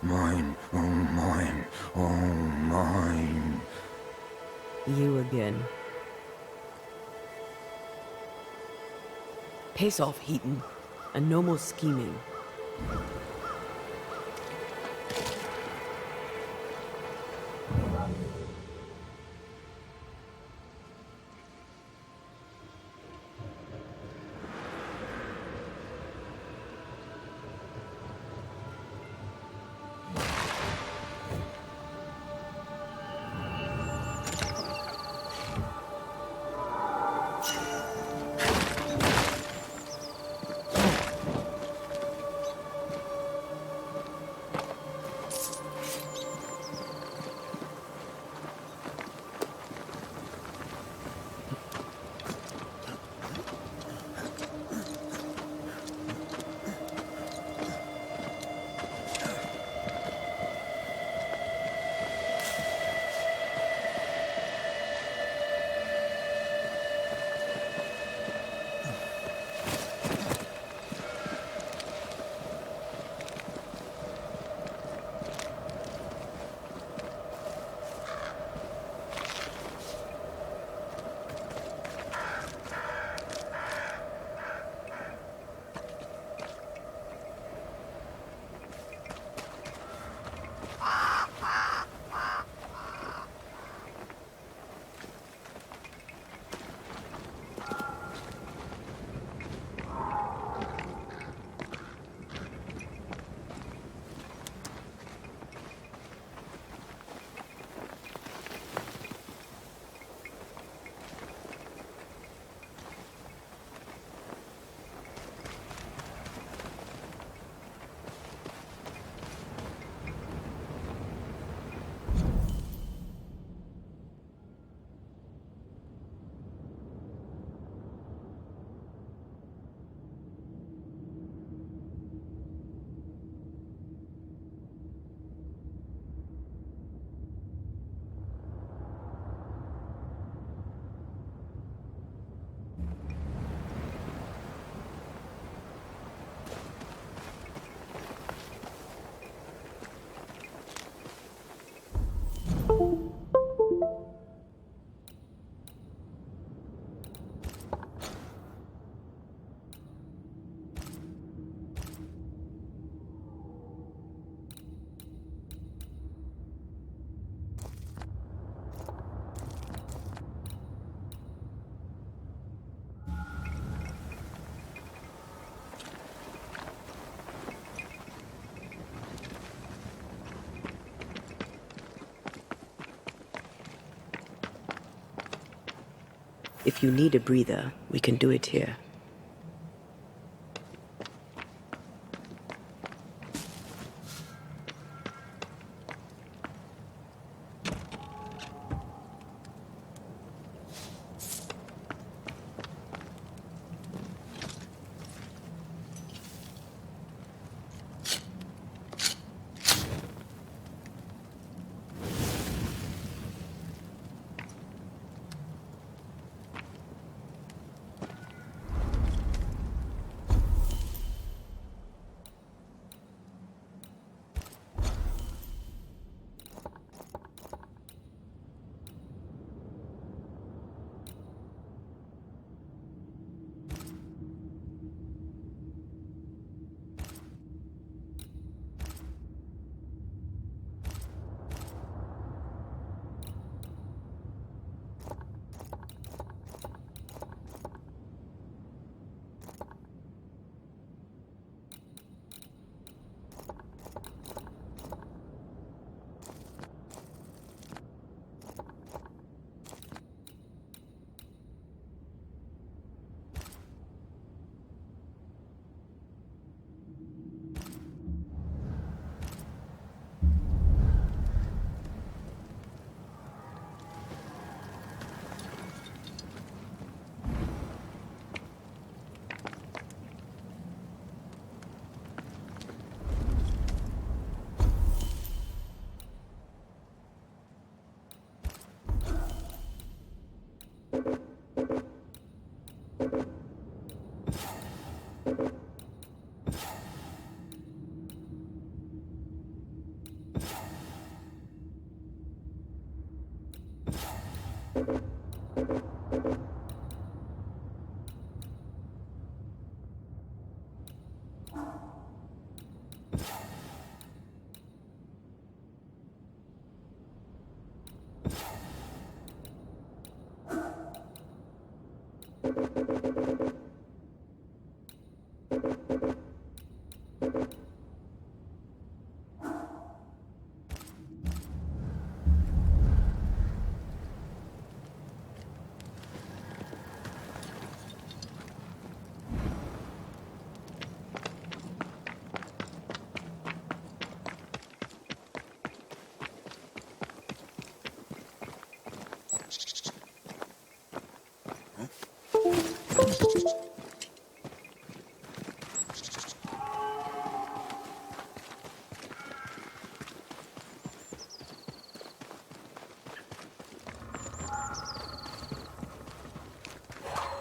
Mine, oh mine, oh mine. You again. Pace off, Heaton, and no more scheming. If you need a breather, we can do it here.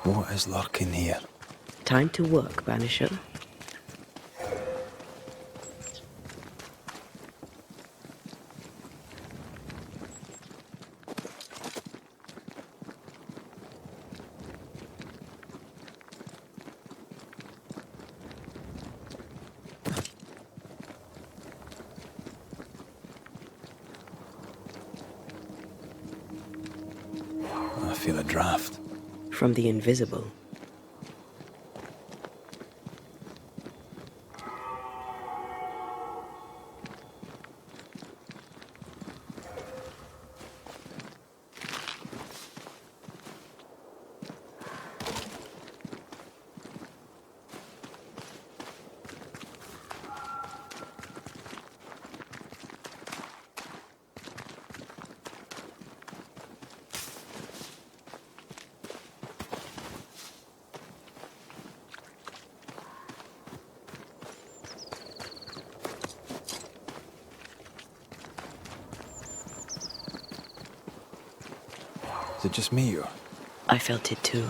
What is lurking here? Time to work, Banisher. I feel a draft. From the invisible. Is it just me or? I felt it too.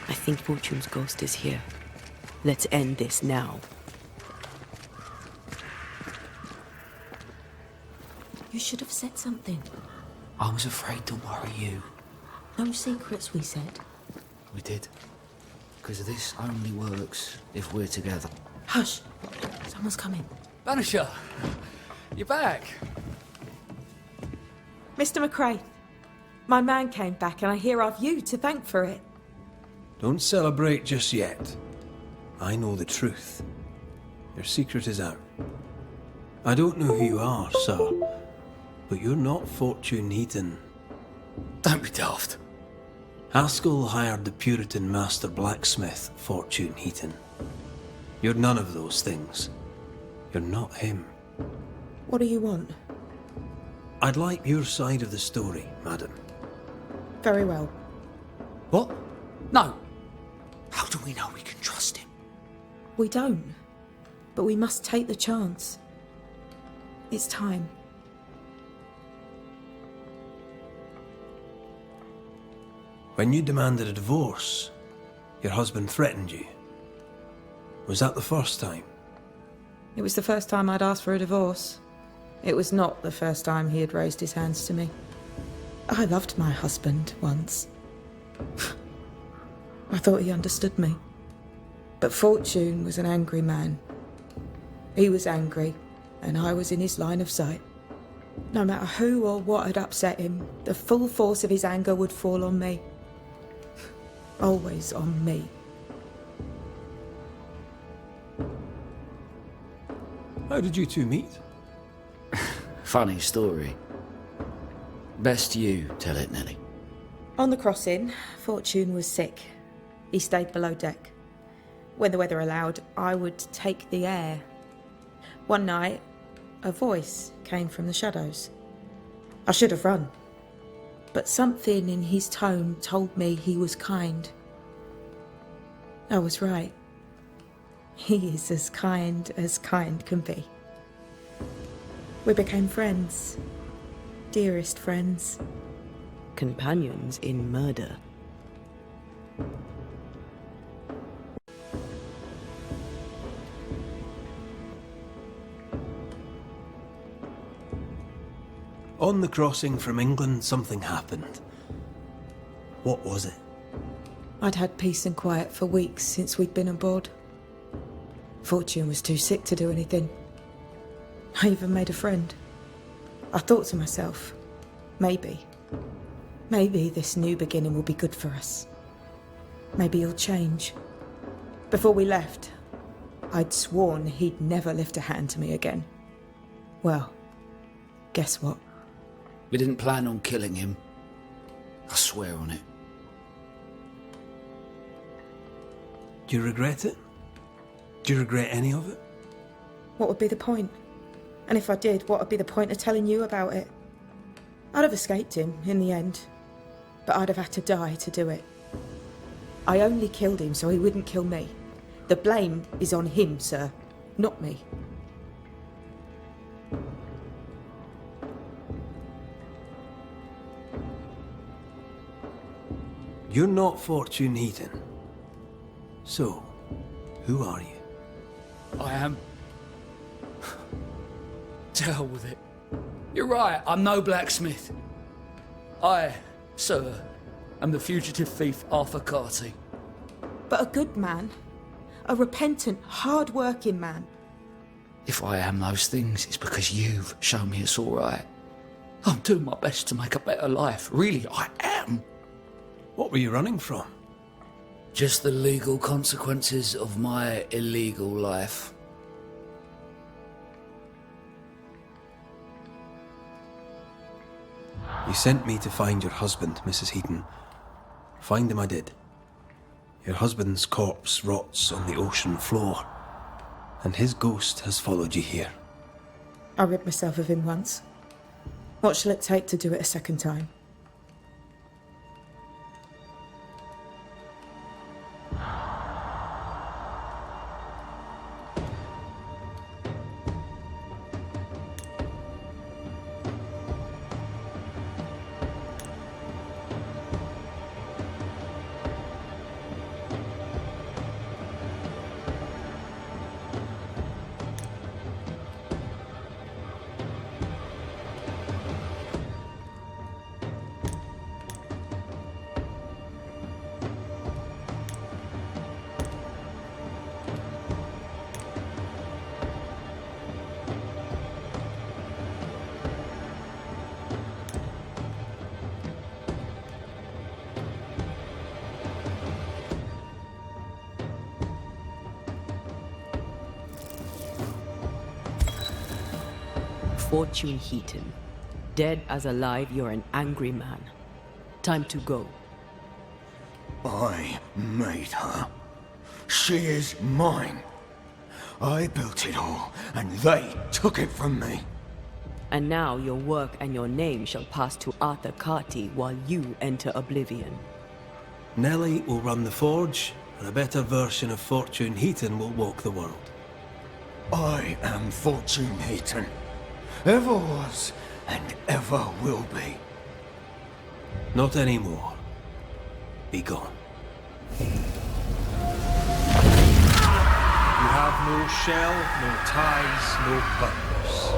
I think Fortune's ghost is here. Let's end this now. You should have said something. I was afraid to worry you. No secrets, we said. We did. Because this only works if we're together. Hush! Someone's coming. Banisher! You're back! Mr. McRae, my man came back and I hear I've you to thank for it. Don't celebrate just yet. I know the truth. Your secret is out. I don't know who you are, sir, but you're not Fortune Heaton. Don't be daft. Haskell hired the Puritan master blacksmith, Fortune Heaton. You're none of those things. You're not him. What do you want? I'd like your side of the story, madam. Very well. What? No! How do we know we can trust him? We don't. But we must take the chance. It's time. When you demanded a divorce, your husband threatened you. Was that the first time? It was the first time I'd asked for a divorce. It was not the first time he had raised his hands to me. I loved my husband once. I thought he understood me. But Fortune was an angry man. He was angry, and I was in his line of sight. No matter who or what had upset him, the full force of his anger would fall on me. Always on me. How did you two meet? Funny story. Best you tell it, Nelly. On the crossing, Fortune was sick. He stayed below deck. When the weather allowed, I would take the air. One night, a voice came from the shadows. I should have run, but something in his tone told me he was kind. I was right. He is as kind can be. We became friends. Dearest friends. Companions in murder. On the crossing from England, something happened. What was it? I'd had peace and quiet for weeks since we'd been aboard. Fortune was too sick to do anything. I even made a friend. I thought to myself, maybe this new beginning will be good for us. Maybe he'll change. Before we left, I'd sworn he'd never lift a hand to me again. Well, guess what? We didn't plan on killing him. I swear on it. Do you regret it? Do you regret any of it? What would be the point? And if I did, what would be the point of telling you about it? I'd have escaped him in the end, but I'd have had to die to do it. I only killed him so he wouldn't kill me. The blame is on him, sir, not me. You're not Fortune Heaton. So, who are you? I am. To hell with it. You're right, I'm no blacksmith. I, sir, am the fugitive thief Arthur Carty. But a good man. A repentant, hard-working man. If I am those things, it's because you've shown me it's all right. I'm doing my best to make a better life. Really, I am. What were you running from? Just the legal consequences of my illegal life. You sent me to find your husband, Mrs. Heaton. Find him I did. Your husband's corpse rots on the ocean floor, and his ghost has followed you here. I rid myself of him once. What shall it take to do it a second time? Fortune Heaton. Dead as alive, you're an angry man. Time to go. I made her. She is mine. I built it all, and they took it from me. And now your work and your name shall pass to Arthur Carty while you enter oblivion. Nellie will run the forge, and a better version of Fortune Heaton will walk the world. I am Fortune Heaton. Ever was, and ever will be. Not anymore. Be gone. You have no shell, no ties, no purpose.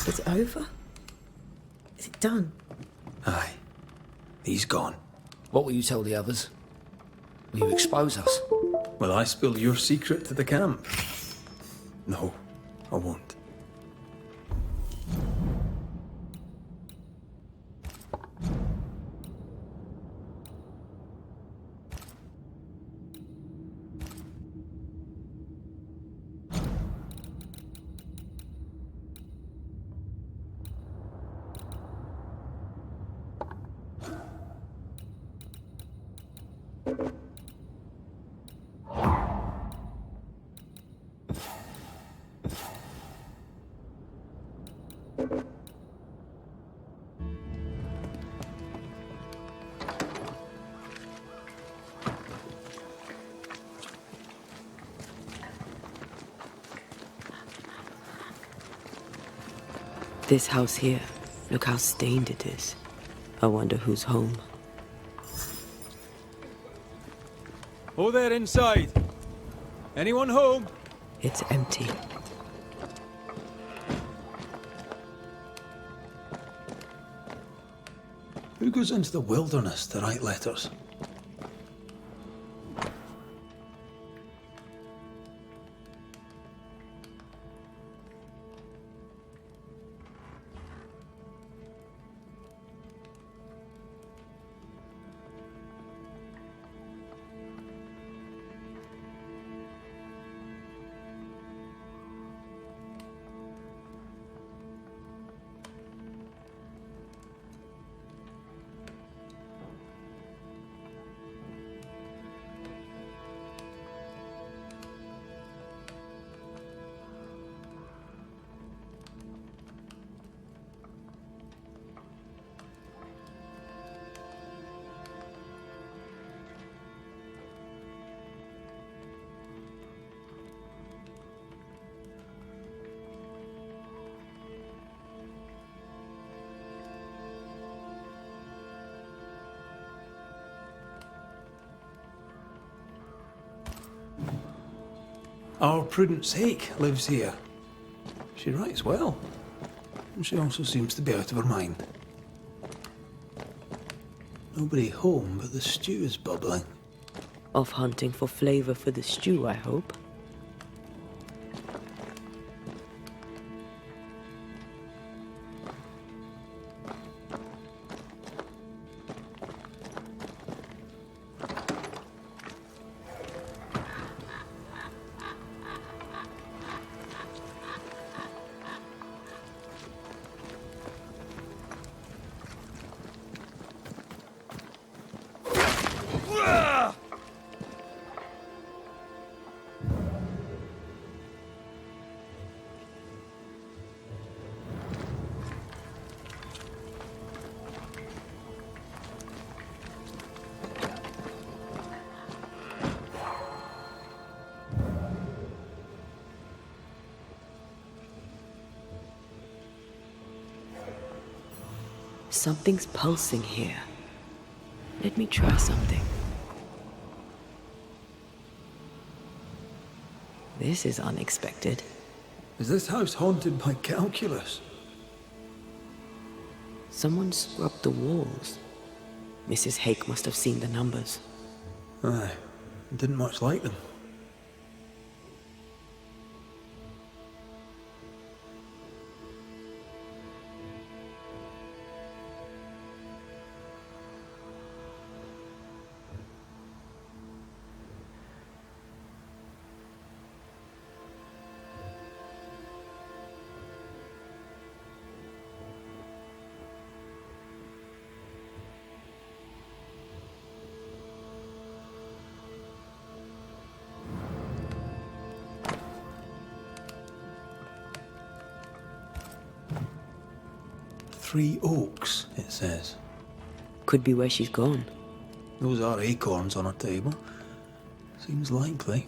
Is it over? Is it done? Aye. He's gone. What will you tell the others? Will you expose us? Will I spill your secret to the camp? No, I won't. This house here, look how stained it is. I wonder who's home. Oh, there inside. Anyone home? It's empty. Who goes into the wilderness to write letters? Our Prudence Hake lives here. She writes well. And she also seems to be out of her mind. Nobody home, but the stew is bubbling. Off hunting for flavor for the stew, I hope. Something's pulsing here. Let me try something. This is unexpected. Is this house haunted by calculus? Someone scrubbed the walls. Mrs. Hake must have seen the numbers. Aye, didn't much like them. Three oaks, it says. Could be where she's gone. Those are acorns on her table. Seems likely.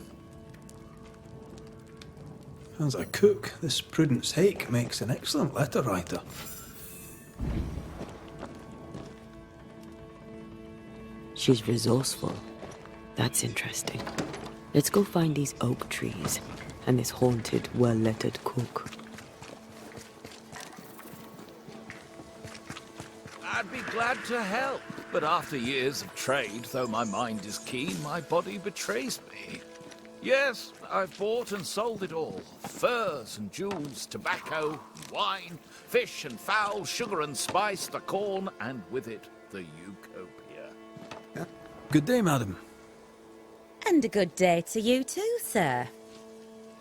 As a cook, this Prudence Hake makes an excellent letter writer. She's resourceful. That's interesting. Let's go find these oak trees and this haunted, well-lettered cook. I'd be glad to help, but after years of trade, though my mind is keen, my body betrays me. Yes, I've bought and sold it all. Furs and jewels, tobacco, wine, fish and fowl, sugar and spice, the corn, and with it, the Utopia. Good day, madam. And a good day to you too, sir.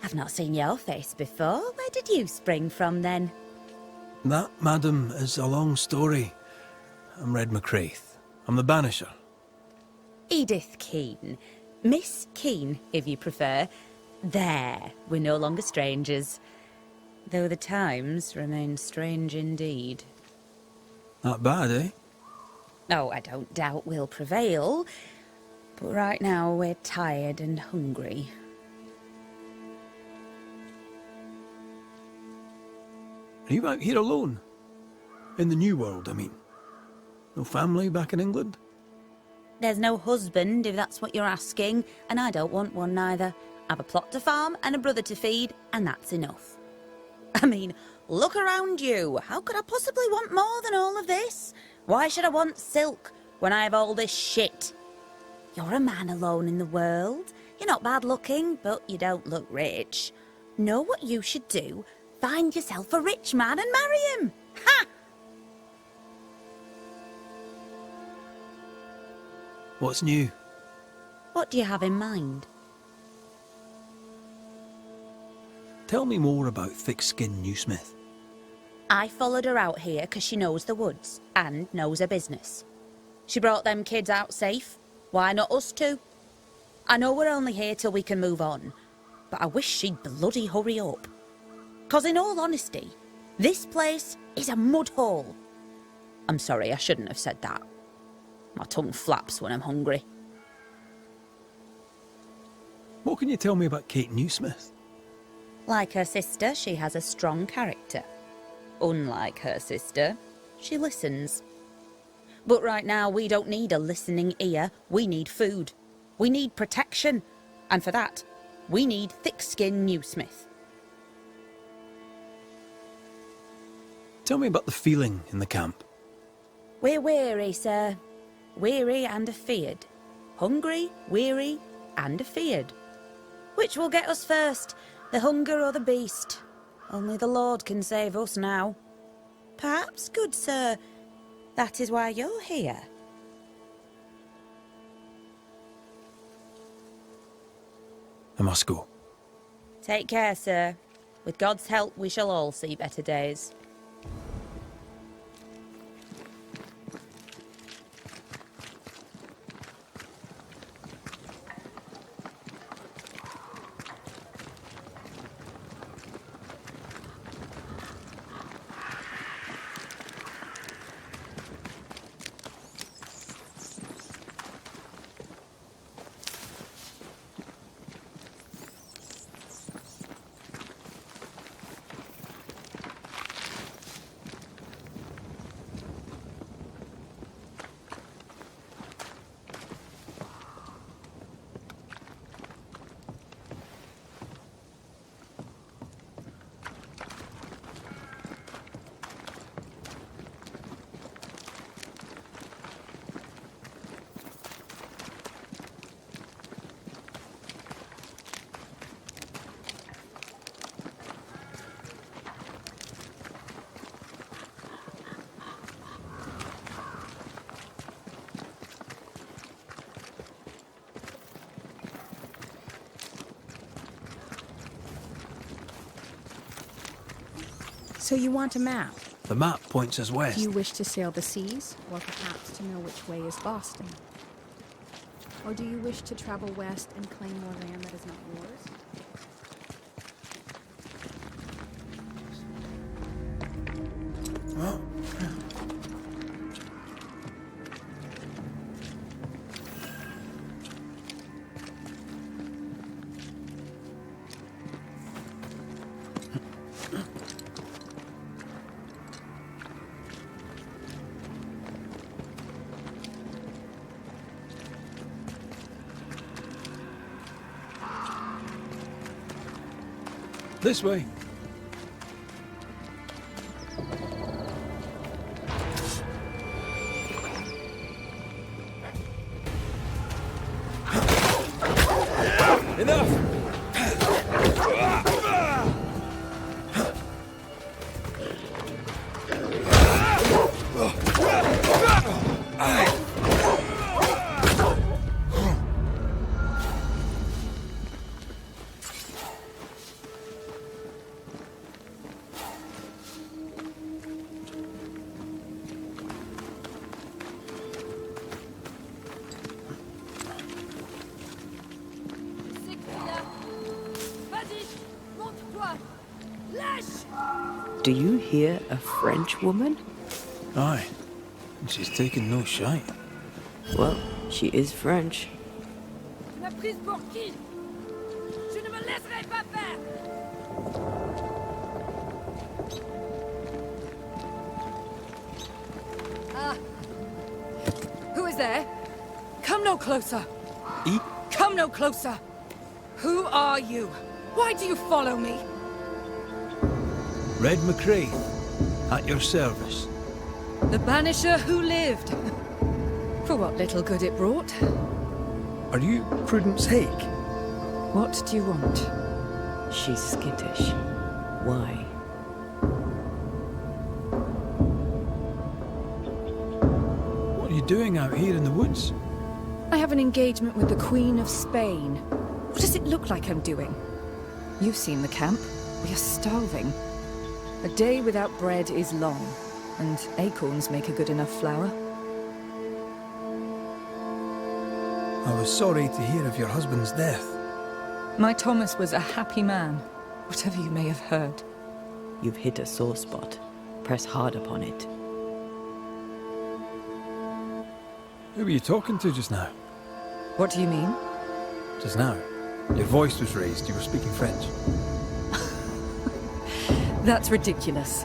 I've not seen your face before. Where did you spring from, then? That, madam, is a long story. I'm Red McCraith. I'm the Banisher. Edith Keane. Miss Keane, if you prefer. There, we're no longer strangers. Though the times remain strange indeed. Not bad, eh? Oh, I don't doubt we'll prevail. But right now we're tired and hungry. Are you out here alone? In the New World, I mean. No family back in England? There's no husband, if that's what you're asking, and I don't want one neither. I've a plot to farm and a brother to feed, and that's enough. I mean, look around you. How could I possibly want more than all of this? Why should I want silk when I have all this shit? You're a man alone in the world. You're not bad looking, but you don't look rich. Know what you should do? Find yourself a rich man and marry him. Ha! What's new? What do you have in mind? Tell me more about thick-skinned Newsmith. I followed her out here because she knows the woods and knows her business. She brought them kids out safe. Why not us too? I know we're only here till we can move on, but I wish she'd bloody hurry up. 'Cause in all honesty, this place is a mud hole. I'm sorry, I shouldn't have said that. My tongue flaps when I'm hungry. What can you tell me about Kate Newsmith? Like her sister, she has a strong character. Unlike her sister, she listens. But right now, we don't need a listening ear. We need food. We need protection. And for that, we need thick-skinned Newsmith. Tell me about the feeling in the camp. We're weary, sir. Weary and afeared. Hungry, weary, and afeared. Which will get us first, the hunger or the beast? Only the Lord can save us now. Perhaps, good sir, that is why you're here. I must go. Take care, sir. With God's help, we shall all see better days. So you want a map? The map points us west. Do you wish to sail the seas, or perhaps to know which way is Boston? Or do you wish to travel west and claim more land that is not yours? This way. Enough! Do you hear a French woman? Aye, and she's taking no shite. Well, she is French. Tu m'as prise pour qui? Je ne me laisserai pas faire! closer. E? Come no closer. Who are you? Why do you follow me? Red McCrae, at your service. The Banisher who lived. For what little good it brought. Are you Prudence Hake? What do you want? She's skittish. Why? What are you doing out here in the woods? I have an engagement with the Queen of Spain. What does it look like I'm doing? You've seen the camp. We are starving. A day without bread is long, and acorns make a good enough flour. I was sorry to hear of your husband's death. My Thomas was a happy man, whatever you may have heard. You've hit a sore spot. Press hard upon it. Who were you talking to just now? What do you mean? Just now. Your voice was raised. You were speaking French. That's ridiculous.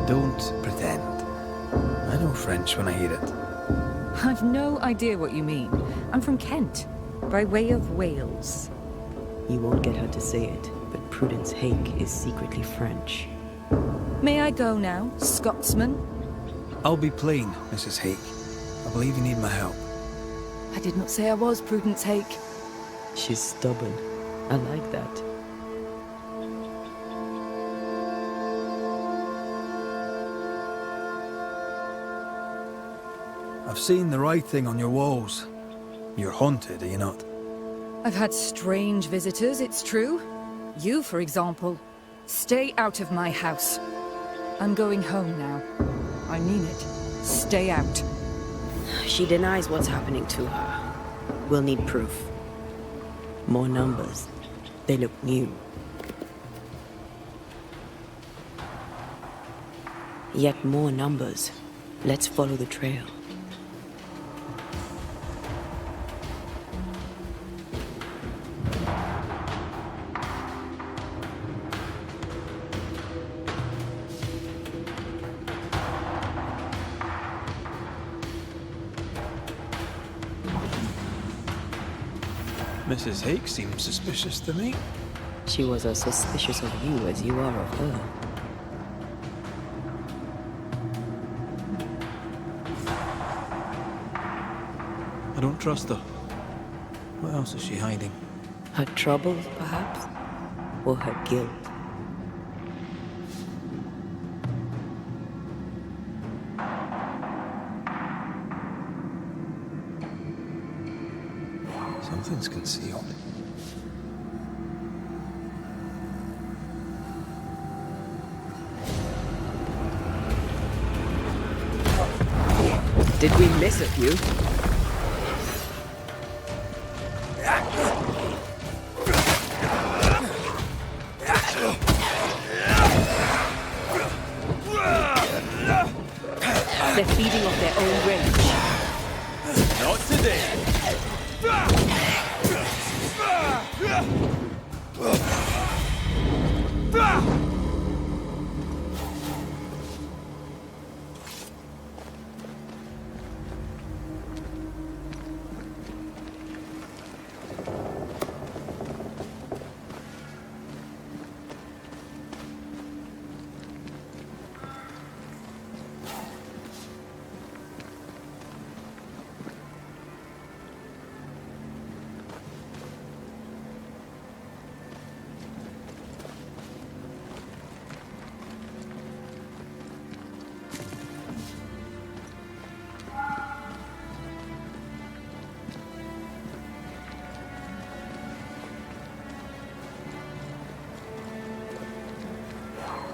Don't pretend. I know French when I hear it. I've no idea what you mean. I'm from Kent, by way of Wales. You won't get her to say it, but Prudence Hake is secretly French. May I go now, Scotsman? I'll be plain, Mrs. Hake. I believe you need my help. I did not say I was Prudence Hake. She's stubborn. I like that. I've seen the writing on your walls. You're haunted, are you not? I've had strange visitors, it's true. You, for example. Stay out of my house. I'm going home now. I mean it. Stay out. She denies what's happening to her. We'll need proof. More numbers. They look new. Yet more numbers. Let's follow the trail. Mrs. Hake seems suspicious to me. She was as suspicious of you as you are of her. I don't trust her. What else is she hiding? Her troubles, perhaps? Or her guilt? Something's concealed. Did we miss a few? They're feeding off their own rage. Not today.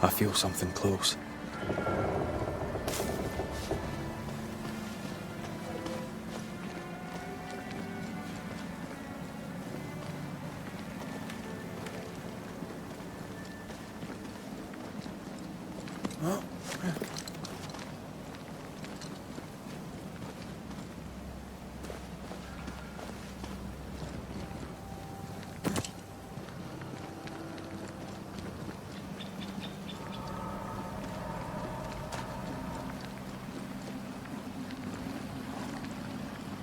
I feel something close.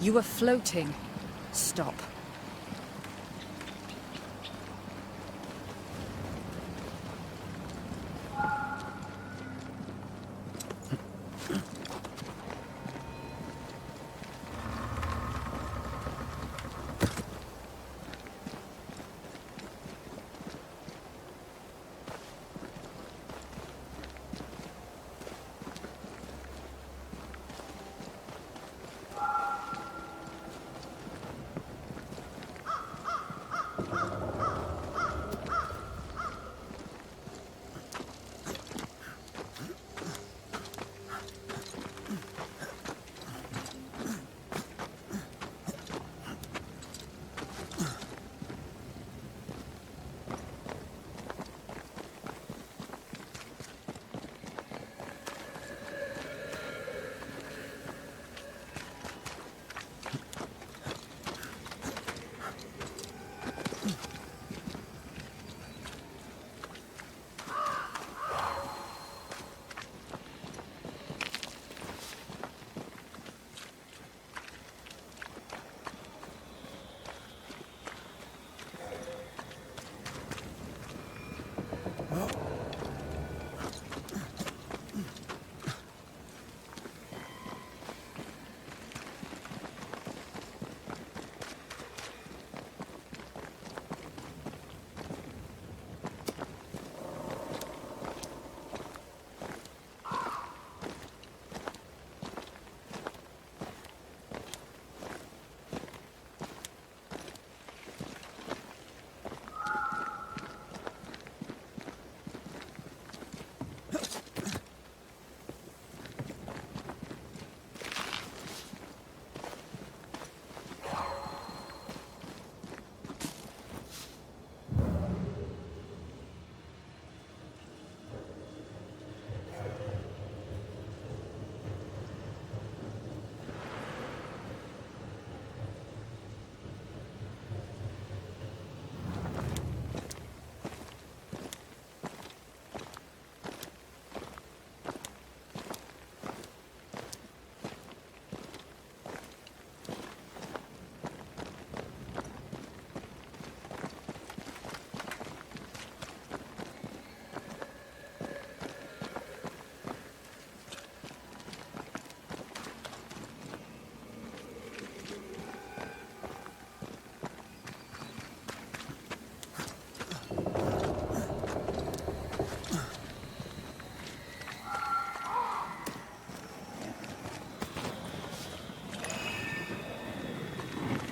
You were floating. Stop.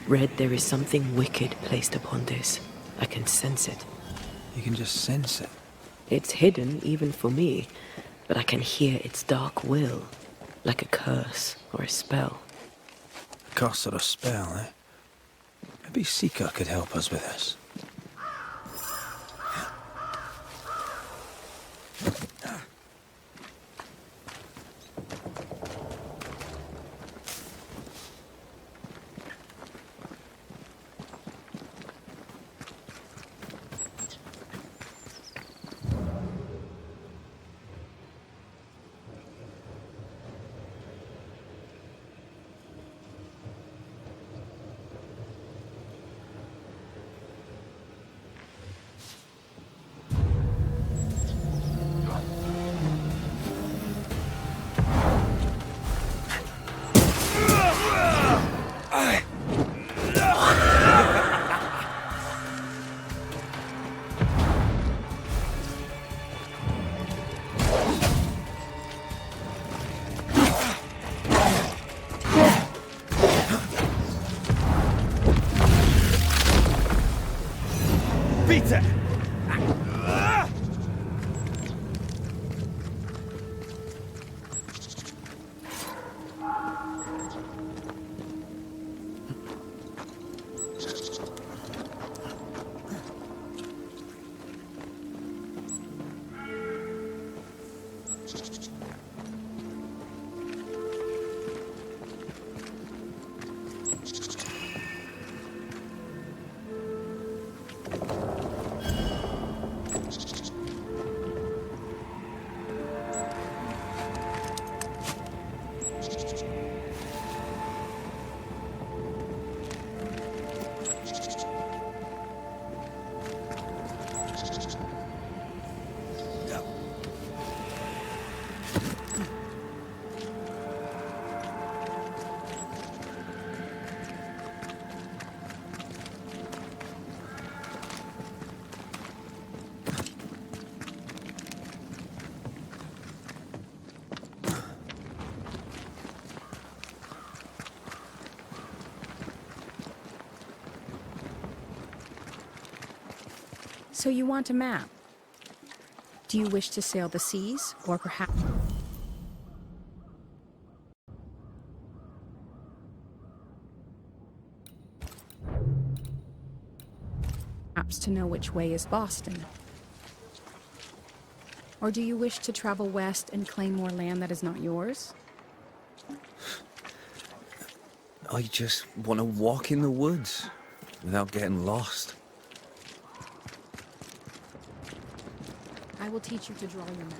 Red, there is something wicked placed upon this. I can sense it. You can just sense it. It's hidden, even for me, but I can hear its dark will, like a curse or a spell. A curse or a spell, eh? Maybe Seeker could help us with this. So you want a map? Do you wish to sail the seas, or perhaps to know which way is Boston? Or do you wish to travel west and claim more land that is not yours? I just want to walk in the woods without getting lost. I will teach you to draw your map.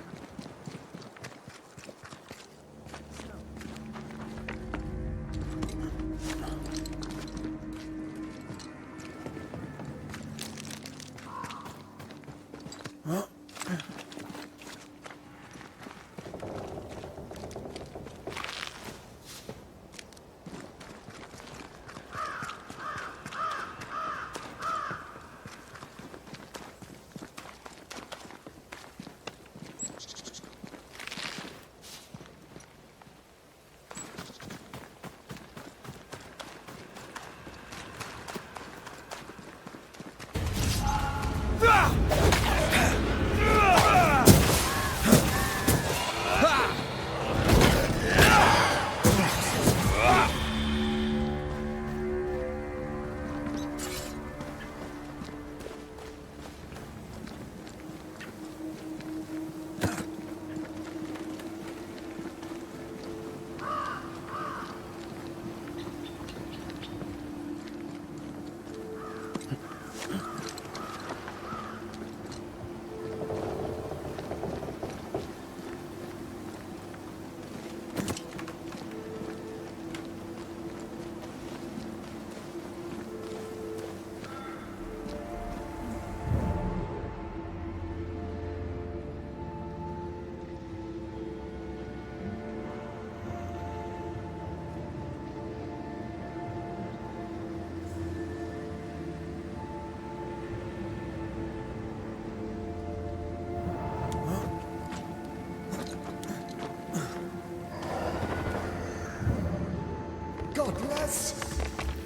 Godless!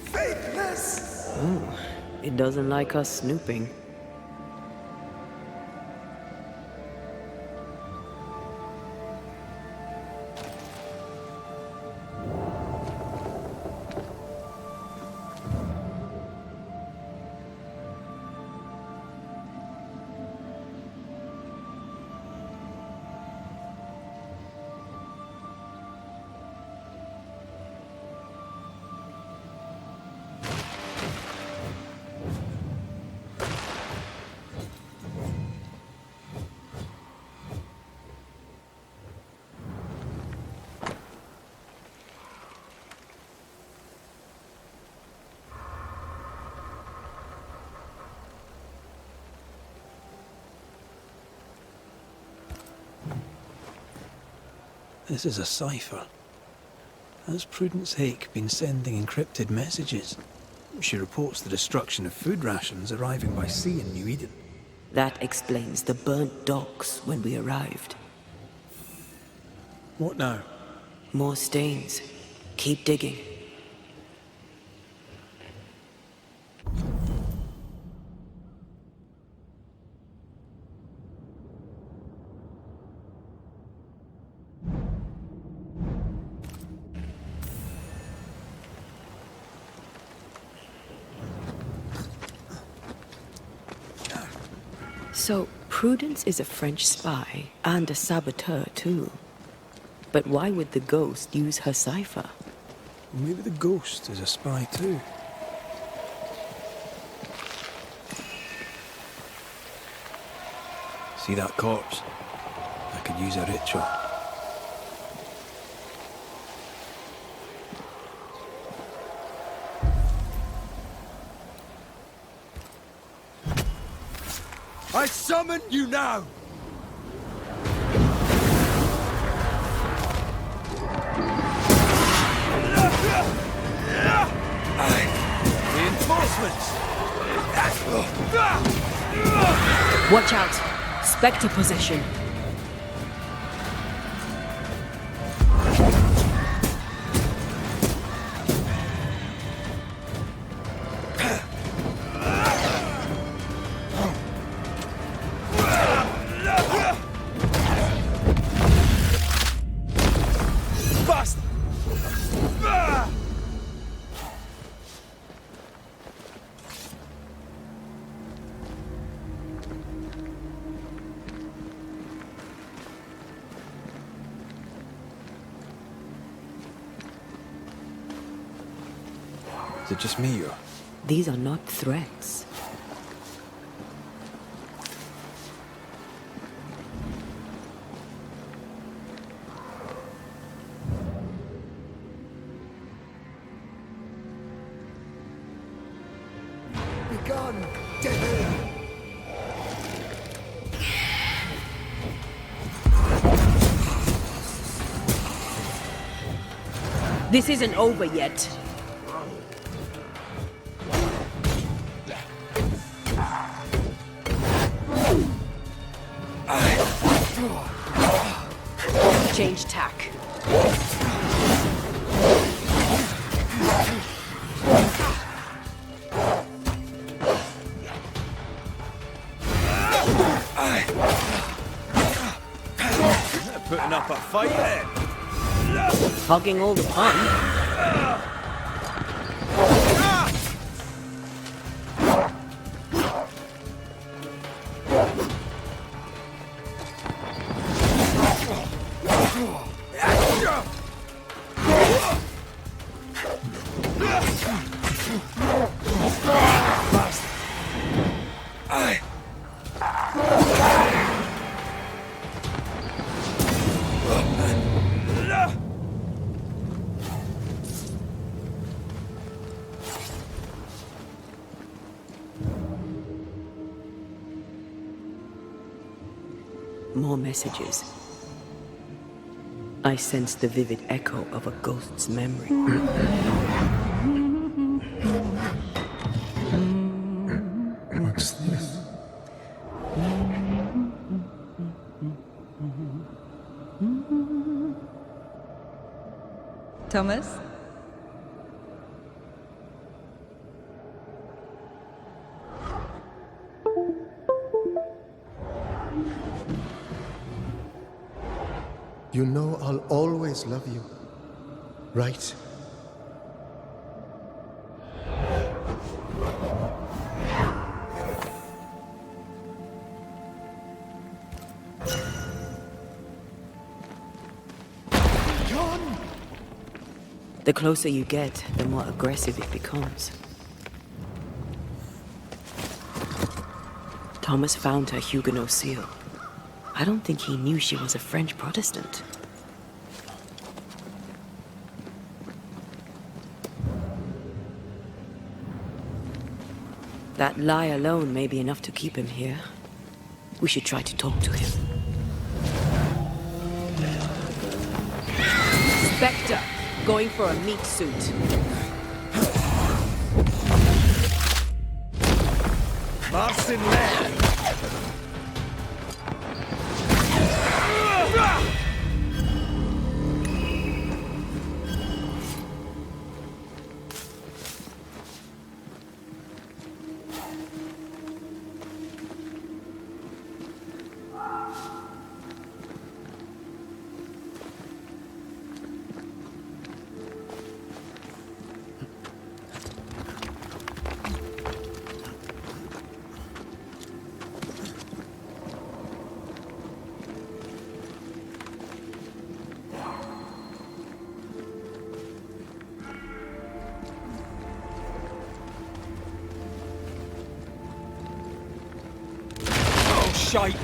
Faithless! Oh, it doesn't like us snooping. This is a cipher. Has Prudence Hake been sending encrypted messages? She reports the destruction of food rations arriving by sea in New Eden. That explains the burnt docks when we arrived. What now? More stains. Keep digging. So, Prudence is a French spy, and a saboteur too. But why would the ghost use her cipher? Maybe the ghost is a spy too. See that corpse? I could use a ritual. I summon you now! Reinforcements! Watch out! Spectre possession. Is it just me or? These are not threats. Begone, devil! This isn't over yet. Change tack. Putting up a fight then. Hogging all the fun. More messages. I sense the vivid echo of a ghost's memory. What's this? Thomas? You know I'll always love you, right? The closer you get, the more aggressive it becomes. Thomas found her Huguenot seal. I don't think he knew she was a French Protestant. That lie alone may be enough to keep him here. We should try to talk to him. Spectre, going for a meat suit. Marcin left. Shite.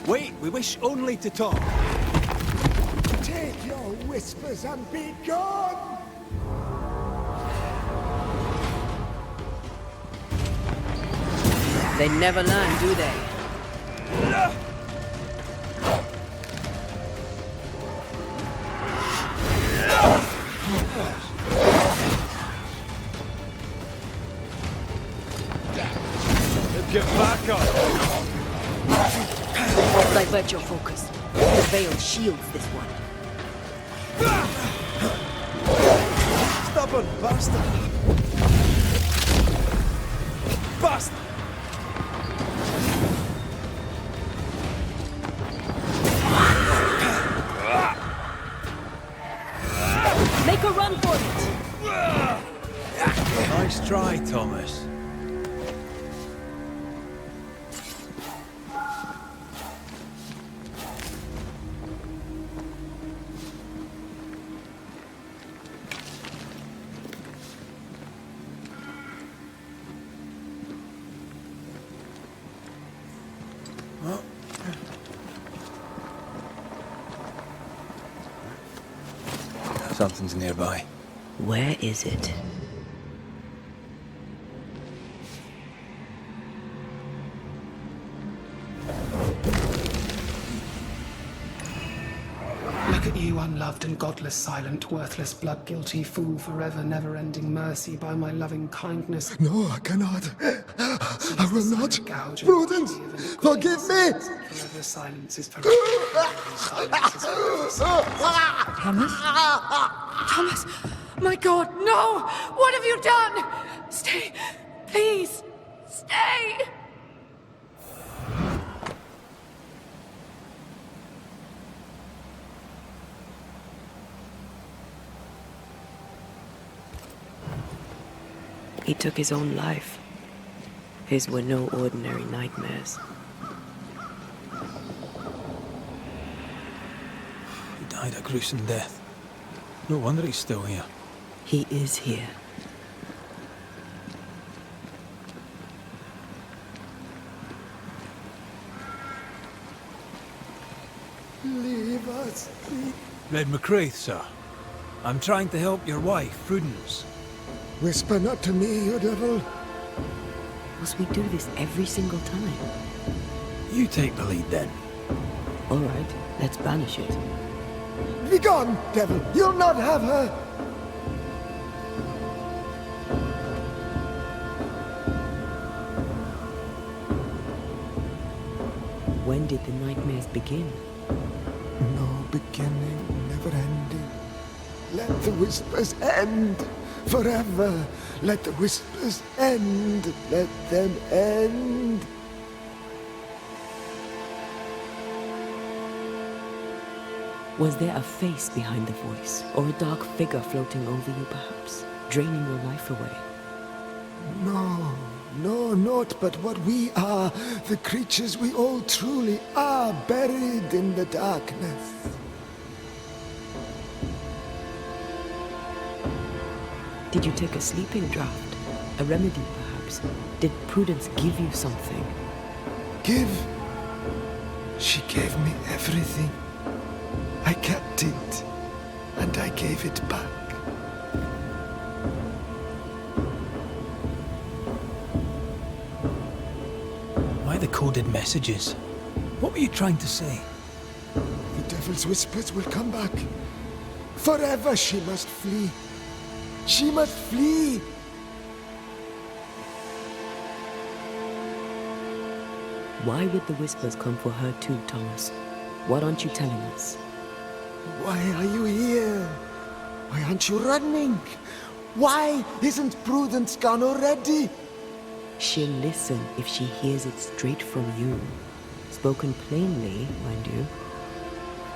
Wait, we wish only to talk. Take your whispers and be gone! They never learn, do they? Get back up! Divert your focus. The veil shields this one. Stubborn bastard! Bastard! Make a run for it! Nice try, Thomas. Something's nearby. Where is it? Look at you, unloved and godless, silent, worthless, blood-guilty fool, forever, never-ending mercy by my loving kindness. No, I cannot. I will not. Prudence, forgive me! Forever silence is forever. Silence is forever. Thomas? Thomas! My God, no! What have you done? Stay! Please! Stay! He took his own life. His were no ordinary nightmares. He died a gruesome death. No wonder he's still here. He is here. Leave us, please. Red McCraith, sir. I'm trying to help your wife, Prudence. Whisper not to me, you devil. Must we do this every single time? You take the lead then. All right, let's banish it. Be gone, devil. You'll not have her. When did the nightmares begin? No beginning, never ending. Let the whispers end. Forever. Let the whispers end. Let them end. Was there a face behind the voice, or a dark figure floating over you perhaps, draining your life away? No, no, not but what we are, the creatures we all truly are, buried in the darkness. Did you take a sleeping draught? A remedy, perhaps? Did Prudence give you something? Give? She gave me everything. I kept it, and I gave it back. Why the coded messages? What were you trying to say? The devil's whispers will come back. Forever she must flee. She must flee! Why would the whispers come for her too, Thomas? What aren't you telling us? Why are you here? Why aren't you running? Why isn't Prudence gone already? She'll listen if she hears it straight from you. Spoken plainly, mind you.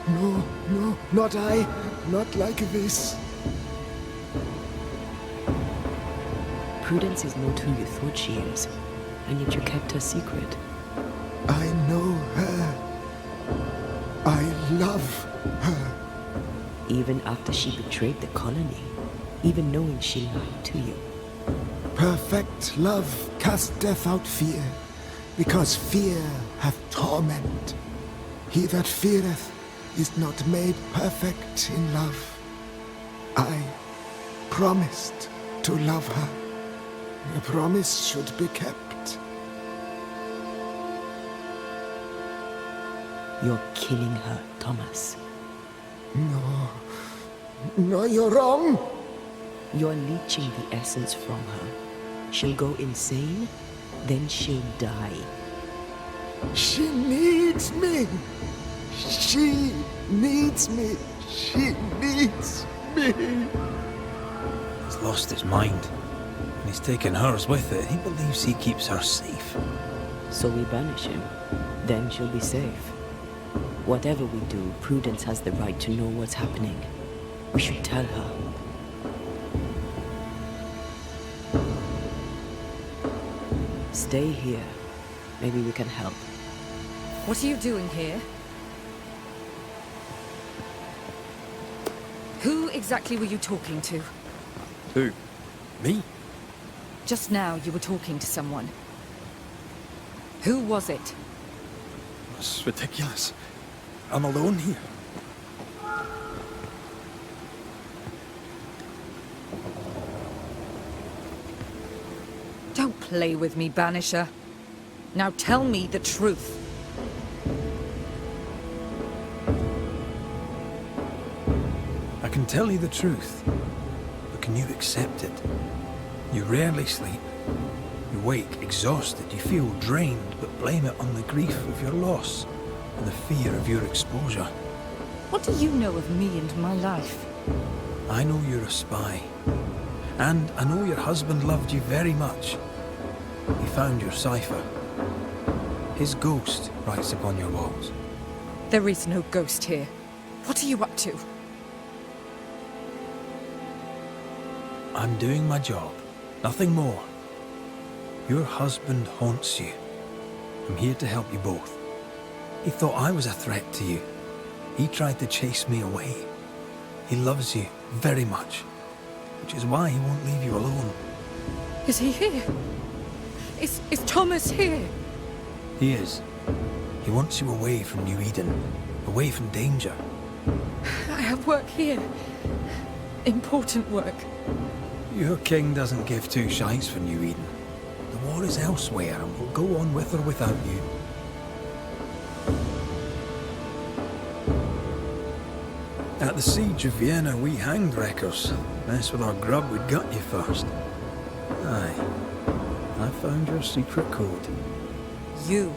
No, no, not I. Not like this. Prudence is not who you thought she is, and yet you kept her secret. I know her. I love her. Even after she betrayed the colony, even knowing she lied to you. Perfect love casteth out fear, because fear hath torment. He that feareth is not made perfect in love. I promised to love her. The promise should be kept. You're killing her, Thomas. No. No, you're wrong. You're leeching the essence from her. She'll go insane, then she'll die. She needs me. She needs me. She needs me. He's lost his mind. And he's taken hers with it. He believes he keeps her safe. So we banish him. Then she'll be safe. Whatever we do, Prudence has the right to know what's happening. We should tell her. Stay here. Maybe we can help. What are you doing here? Who exactly were you talking to? Who? Me? Just now you were talking to someone. Who was it? It's ridiculous. I'm alone here. Don't play with me, Banisher. Now tell me the truth. I can tell you the truth, but can you accept it? You rarely sleep. You wake exhausted, you feel drained, but blame it on the grief of your loss and the fear of your exposure. What do you know of me and my life? I know you're a spy. And I know your husband loved you very much. He found your cipher. His ghost writes upon your walls. There is no ghost here. What are you up to? I'm doing my job. Nothing more. Your husband haunts you. I'm here to help you both. He thought I was a threat to you. He tried to chase me away. He loves you very much, which is why he won't leave you alone. Is he here? Is Thomas here? He is. He wants you away from New Eden, away from danger. I have work here. Important work. Your king doesn't give two shites for New Eden. The war is elsewhere and will go on with or without you. At the siege of Vienna, we hanged wreckers. Mess with our grub, we'd gut you first. Aye. I found your secret code. You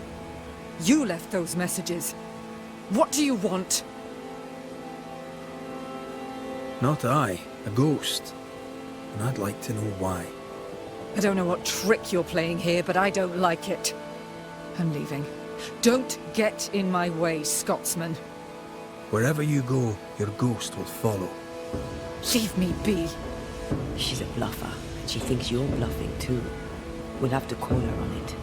left those messages. What do you want? Not I, a ghost. And I'd like to know why. I don't know what trick you're playing here, but I don't like it. I'm leaving. Don't get in my way, Scotsman. Wherever you go, your ghost will follow. Leave me be. She's a bluffer, and she thinks you're bluffing too. We'll have to call her on it.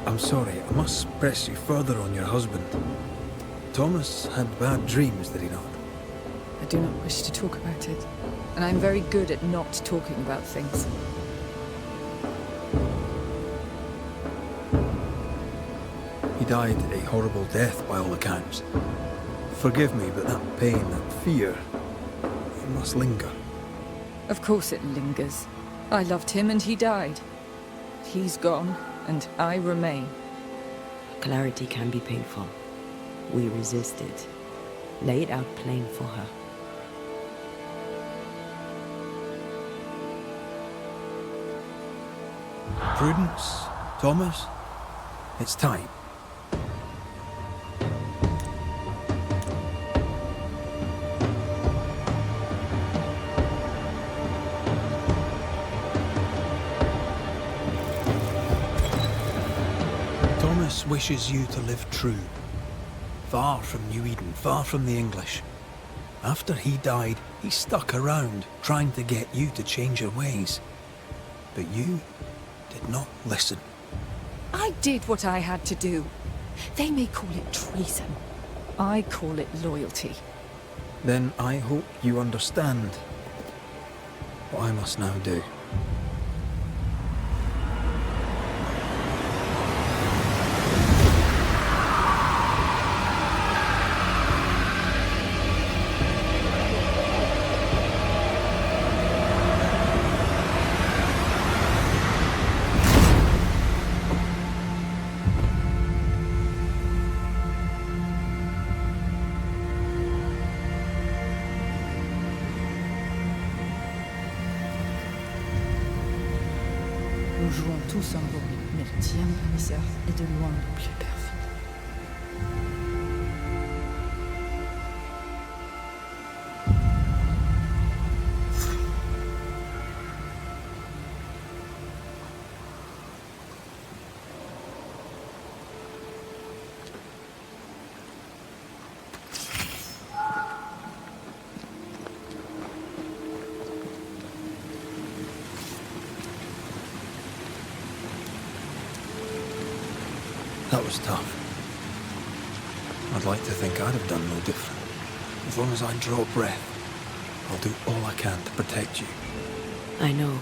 I'm sorry, I must press you further on your husband. Thomas had bad dreams, did he not? I do not wish to talk about it, and I'm very good at not talking about things. He died a horrible death by all accounts. Forgive me, but that pain, that fear, it must linger. Of course it lingers. I loved him and he died. He's gone, and I remain. Clarity can be painful. We resisted. Lay it out plain for her. Prudence, Thomas, it's time. Thomas wishes you to live true. Far from New Eden, far from the English. After he died, he stuck around, trying to get you to change your ways. But you did not listen. I did what I had to do. They may call it treason. I call it loyalty. Then I hope you understand what I must now do. Nous jouons tous un rôle, mais le tien, Banishers, est de loin le plus perfide. That was tough. I'd like to think I'd have done no different. As long as I draw breath, I'll do all I can to protect you. I know.